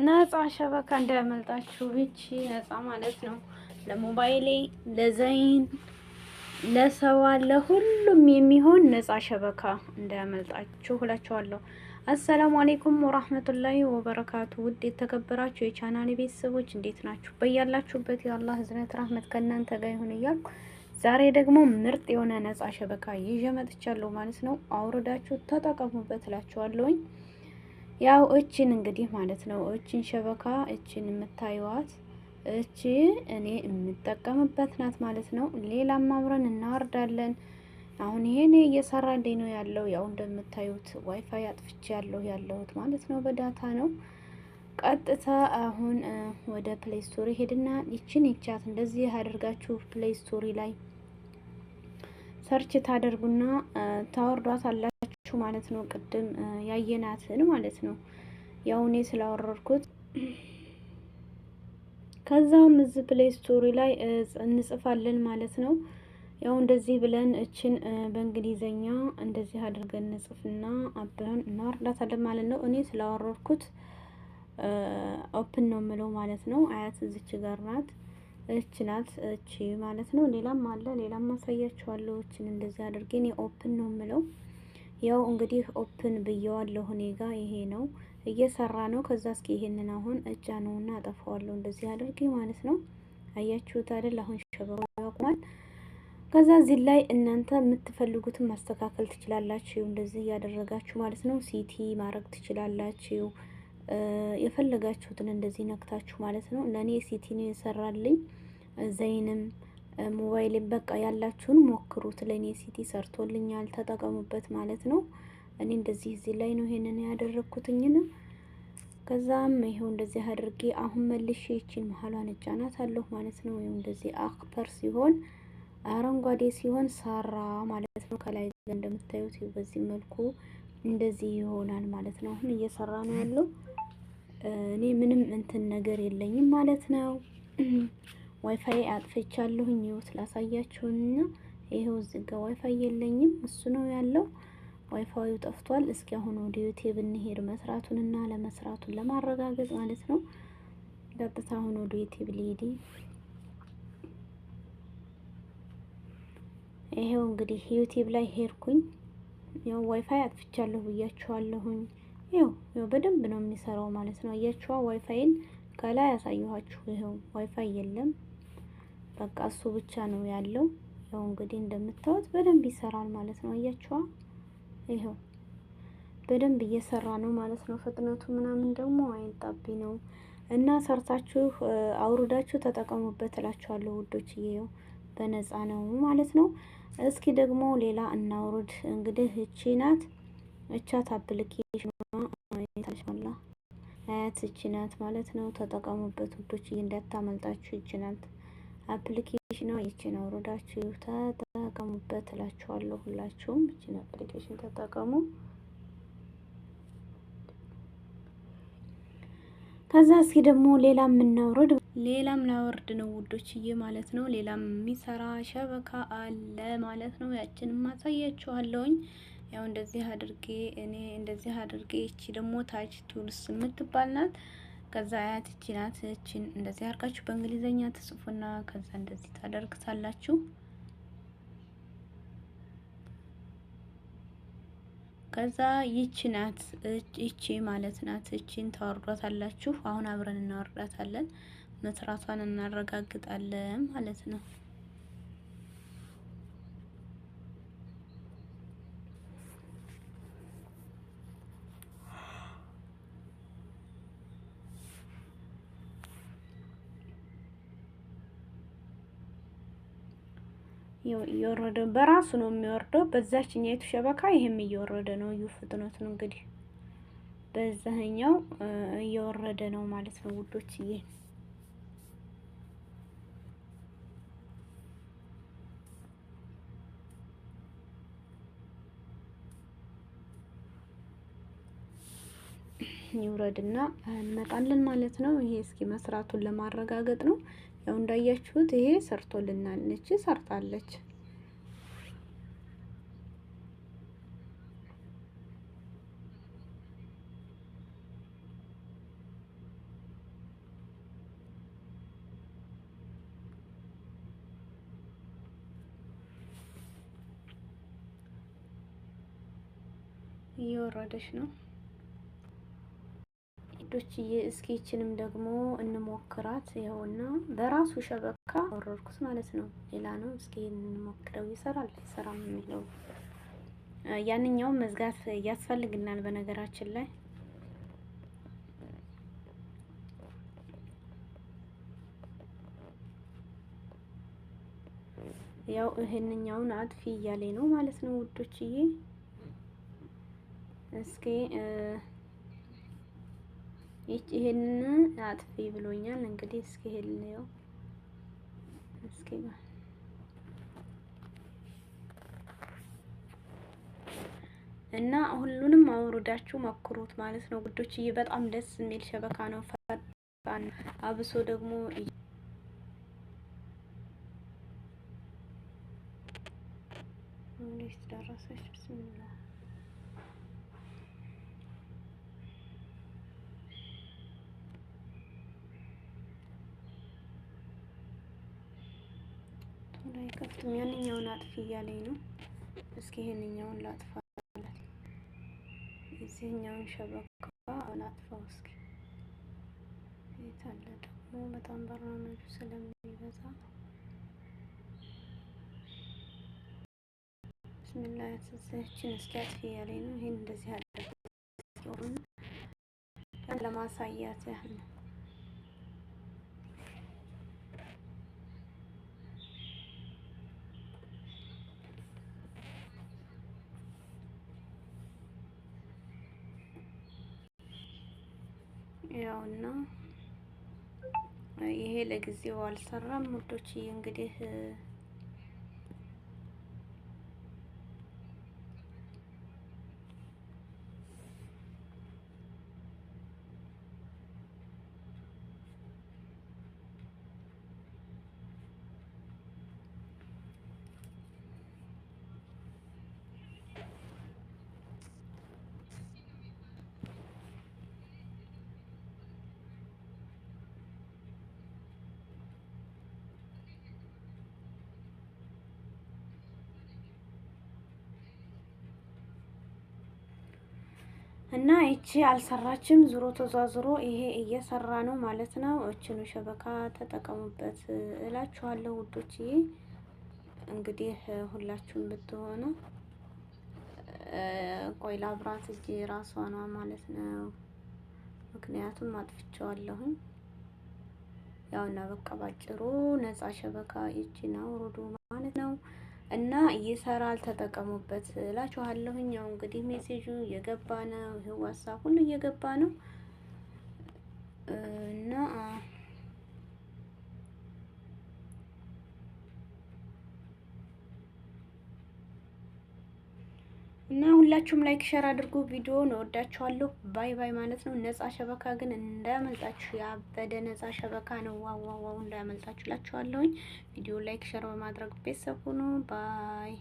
ነፃ ሸበካ እንዳያመልጣችሁ። ይቺ ነፃ ማለት ነው ለሞባይሌ፣ ለዘይን፣ ለሰዋ፣ ለሁሉም የሚሆን ነፃ ሸበካ እንዳያመልጣችሁ እላችኋለሁ። አሰላሙ አሌይኩም ወራህመቱላሂ ወበረካቱ። ውድ የተከበራችሁ የቻናሌ ቤተሰቦች እንዴት ናችሁ? በያላችሁበት የአላህ ህዝነት ረህመት ከእናንተ ጋር ይሁን እያልኩ ዛሬ ደግሞ ምርጥ የሆነ ነፃ ሸበካ ይዤ መጥቻለሁ ማለት ነው። አውርዳችሁ ተጠቀሙበት እላችኋለሁኝ። ያው እቺን እንግዲህ ማለት ነው እቺን ሸበካ እቺን የምታዩዋት እቺ እኔ የምጠቀምበት ናት ማለት ነው። ሌላም አብረን እናወርዳለን። አሁን ይሄኔ እየሰራልኝ ነው ያለው። ያው እንደምታዩት ዋይፋይ አጥፍቼ ያለሁት ማለት ነው፣ በዳታ ነው። ቀጥታ አሁን ወደ ፕሌይ ስቶሪ ሄድና ይቺን ይቻት እንደዚህ አድርጋችሁ ፕሌይ ስቶሪ ላይ ሰርች ታደርጉና ታወርዷታላችሁ ማለት ነው። ቅድም ያየናትን ማለት ነው። ያው እኔ ስላወረድኩት ከዛም እዚህ ፕሌይ ስቶሪ ላይ እንጽፋለን ማለት ነው። ያው እንደዚህ ብለን እችን በእንግሊዘኛ እንደዚህ አድርገን እንጽፍና አብረን እናወርዳታለን ማለት ነው። እኔ ስላወረድኩት ኦፕን ነው የምለው ማለት ነው። አያት እዚች ጋር ናት። እቺ ናት እቺ ማለት ነው። ሌላም አለ፣ ሌላም ማሳያችኋለሁ። እቺን እንደዚህ አድርጌ እኔ ኦፕን ነው የምለው። ያው እንግዲህ ኦፕን ብየዋለሁ እኔ ጋር ይሄ ነው እየሰራ ነው። ከዛ እስኪ ይሄንን አሁን እጫ ነውና አጠፋዋለሁ እንደዚህ አድርጌ ማለት ነው። አያችሁት አይደል? አሁን ሸበካው ያቆማል። ከዛ እዚህ ላይ እናንተ የምትፈልጉትን ማስተካከል ትችላላችሁ። እንደዚህ እያደረጋችሁ ማለት ነው። ሲቲ ማድረግ ትችላላችሁ። የፈለጋችሁትን እንደዚህ ነክታችሁ ማለት ነው። ለኔ ሲቲ ነው የሰራልኝ። ዘይንም ሞባይልን በቃ ያላችሁን ሞክሩት። ለኔ ሲቲ ሰርቶልኛል፣ ተጠቀሙበት ማለት ነው። እኔ እንደዚህ እዚህ ላይ ነው ይሄንን ያደረኩትኝና ከዛም ይሄው እንደዚህ አድርጌ አሁን መልሼ እቺን መሀሏን እጫናት አለሁ ማለት ነው። ይሄው እንደዚህ አክፐር ሲሆን አረንጓዴ ሲሆን ሰራ ማለት ነው። ከላይ እንደምታዩት በዚህ መልኩ እንደዚህ ይሆናል ማለት ነው። አሁን እየሰራ ነው ያለው። እኔ ምንም እንትን ነገር የለኝም ማለት ነው። ዋይፋይ አጥፍቻለሁኝ። ይኸው ስላሳያችሁና ይሄው እዚህ ጋር ዋይፋይ የለኝም፣ እሱ ነው ያለው። ዋይፋዩ ጠፍቷል። እስኪ አሁን ወደ ዩቲዩብ እንሄድ መስራቱንና ለመስራቱን ለማረጋገጥ ማለት ነው። ቀጥታ አሁን ወደ ዩቲዩብ ልሂድ። ይሄው እንግዲህ ዩቲዩብ ላይ ሄድኩኝ። ያው ዋይፋይ አጥፍቻለሁ ብያችኋለሁኝ። ይሄው በደንብ ነው የሚሰራው ማለት ነው። አያችኋ ዋይፋይን ከላይ ያሳየኋችሁ። ይሄው ዋይፋይ የለም፣ በቃ እሱ ብቻ ነው ያለው። ያው እንግዲህ እንደምታዩት በደንብ ይሰራል ማለት ነው። አያችኋ ይሄው በደንብ እየሰራ ነው ማለት ነው። ፍጥነቱ ምናምን ደግሞ አይጣቢ ነው እና ሰርታችሁ አውርዳችሁ ተጠቀሙበት እላችኋለሁ ውዶች። ይሄው በነፃ ነው ማለት ነው። እስኪ ደግሞ ሌላ እናውርድ። እንግዲህ እቺ ናት እቻት አፕሊኬሽን አይታችኋላ። አያት እቺ ናት ማለት ነው። ተጠቀሙበት ውዶች፣ እንዳታመልጣችሁ። እቺ ናት አፕሊኬሽን ነው። እቺን አውርዳችሁ ተጠቀሙበት እላችኋለሁ። ሁላችሁም እቺን አፕሊኬሽን ተጠቀሙ። ከዛ እስኪ ደግሞ ሌላም እናውርድ። ሌላም ላወርድ ነው ውዶችዬ ማለት ነው። ሌላም የሚሰራ ሸበካ አለ ማለት ነው። ያችንም ማሳያችኋለሁኝ። ያው እንደዚህ አድርጌ እኔ እንደዚህ አድርጌ እቺ ደግሞ ታች ቱልስ የምትባል ናት። ከዛ አያት እቺ ናት። እቺን እንደዚህ አድርጋችሁ በእንግሊዘኛ ትጽፉና ከዛ እንደዚህ ታደርግታላችሁ። ከዛ ይቺ ናት እቺ ማለት ናት። እቺን ታወርዷታላችሁ። አሁን አብረን እናወርዳታለን፣ መስራቷን እናረጋግጣለን ማለት ነው። እየወረደ በራሱ ነው የሚወርደው። በዛችኛይቱ ሸበካ ይሄም እየወረደ ነው። እዩ ፍጥነቱን እንግዲህ በዛኛው እየወረደ ነው ማለት ነው ውዶች። ይሄ ይውረድና እንመጣለን ማለት ነው። ይሄ እስኪ መስራቱን ለማረጋገጥ ነው። ያው እንዳያችሁት ይሄ ሰርቶልናል። እቺ ሰርታለች። እየወረደች ነው ዶችዬ። እስኪ ይችንም ደግሞ እንሞክራት። ይኸውና በራሱ ሸበካ አወረድኩት ማለት ነው። ሌላ ነው። እስኪ እንሞክረው። ይሰራል አይሰራም የሚለው ያንኛውም መዝጋት ያስፈልግናል በነገራችን ላይ ያው ይሄንኛውን አጥፊ እያለኝ ነው ማለት ነው ውዶችዬ። እስኪ ይሄንን አጥፊ ብሎኛል። እንግዲህ እስኪ ይሄን ነው እስኪ እና ሁሉንም አውርዳችሁ ሞክሩት ማለት ነው ውዶችዬ። በጣም ደስ የሚል ሸበካ ነው። ፈጣን አብሶ ደግሞ እንዴት ደረሰች? ብስሚላ ላይ ከፍትም ያንኛውን አጥፊ እያለኝ ነው። እስኪ ይሄንኛውን ላጥፋላት። እዚህኛውን ሸበካ አላጥፋው እስኪ። የታለ ደግሞ በጣም በራመጁ ስለሚበዛ ብስሚላ ያስዘችን እስኪ አጥፊ እያለኝ ነው። ይሄን እንደዚህ አድርገን ለማሳያት ያህል ነው። ያውና ይሄ ለጊዜው አልሰራም ውዶች። እንግዲህ እና ይቺ አልሰራችም። ዙሮ ተዟዙሮ ይሄ እየሰራ ነው ማለት ነው። እችኑ ሸበካ ተጠቀሙበት እላችኋለሁ ውዶችዬ። እንግዲህ ሁላችሁም ብትሆኑ ቆይ ላብራት እጄ ራሷ ነው ማለት ነው። ምክንያቱም አጥፍቼዋለሁኝ። ያውና በቃ ባጭሩ ነፃ ሸበካ ይቺ ነው ሩዱ ማለት ነው። እና ይሰራል፣ ተጠቀሙበት እላችኋለሁኝ። ያው እንግዲህ ሜሴጁ እየገባ ነው። ይሄ ዋትስአፕ ሁሉ እየገባ ነው እና ሁላችሁም ላይክ ሸር አድርጉ። ቪዲዮውን እወዳችኋለሁ። ባይ ባይ ማለት ነው። ነፃ ሸበካ ግን እንዳያመልጣችሁ፣ ያበደ ነፃ ሸበካ ነው። ዋው ዋው ዋው እንዳያመልጣችሁ እላችኋለሁኝ። ቪዲዮ ላይክ ሸር በማድረግ ቤተሰብ ሁኑ። ባይ